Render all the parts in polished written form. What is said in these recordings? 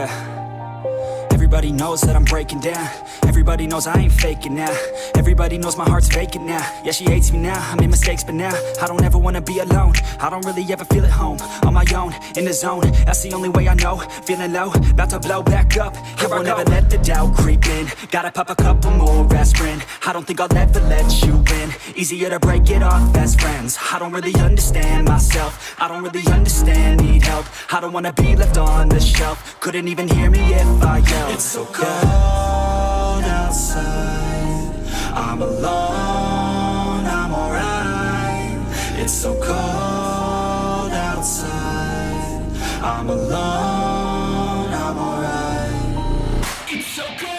Yeah. Everybody knows that I'm breaking down. Everybody knows I ain't faking now. Everybody knows my heart's vacant now. Yeah, she hates me now, I made mistakes but now I don't ever wanna be alone. I don't really ever feel at home. On my own, in the zone, that's the only way I know. Feeling low, about to blow back up. Here I won't ever let the doubt creep in. Gotta pop a couple more aspirin. I don't think I'll ever let you in. Easier to break it off best friends. I don't really understand myself. I don't really understand, need help. I don't wanna be left on the shelf. Couldn't even hear me if I yelled. It's so cold outside, I'm alone, I'm alright. It's so cold outside, I'm alone, I'm alright. It's so cold.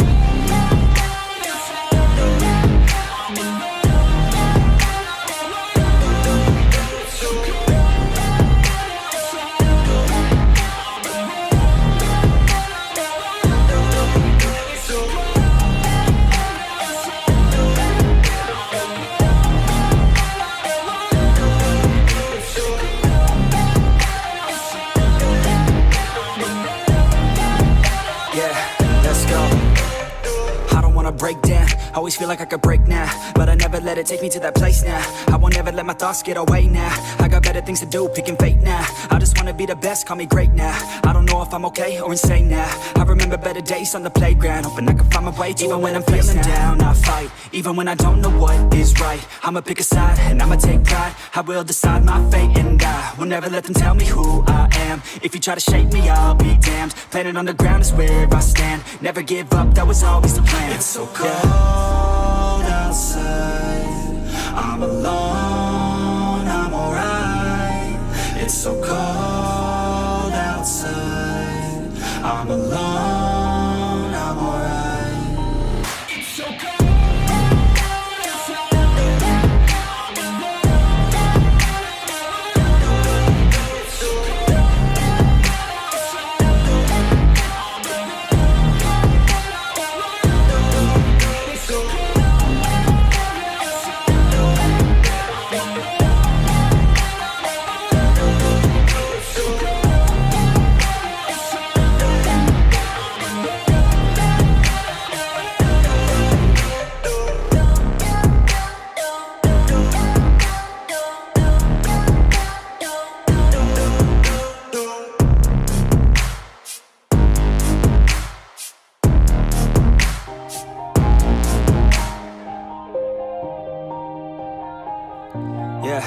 Break down, always feel like I could break now, but I never let it take me to that place now. I won't ever let my thoughts get away now. I got better things to do, picking fate now. I just wanna be the best, call me great now. I don't know if I'm okay or insane now. I remember better days on the playground, hoping I can find my way to even when I'm feeling down, I fight. Even when I don't know what is right, I'ma pick a side and I'ma take pride. I will decide my fate and I will never let them tell me who I am. If you try to shape me, I'll be damned. Planet on the ground is where I stand. Never give up, that was always the plan. It's so cold outside, I'm alone, I'm alright. It's so cold outside, I'm alone, I'm alright. It's so cold. Yeah.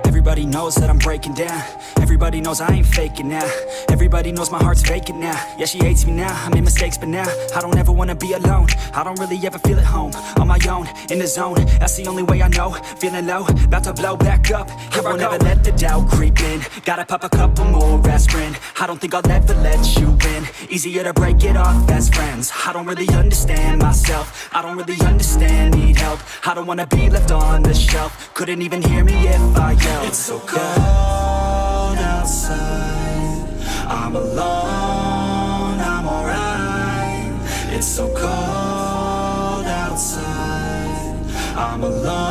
Everybody knows that I'm breaking down. Everybody knows I ain't faking now. Everybody knows my heart's vacant now. Yeah, she hates me now, I made mistakes but now I don't ever wanna be alone. I don't really ever feel at home. On my own, in the zone, that's the only way I know. Feeling low, about to blow back up. I won't ever let the doubt creep in. Gotta pop a couple more aspirin. I don't think I'll ever let you in. Easier to break it off best friends. I don't really understand myself. I don't really understand, need help. I don't wanna be left on the shelf. Couldn't even hear me if I yelled. It's so cold outside, I'm alone, I'm alright. It's so cold outside, I'm alone.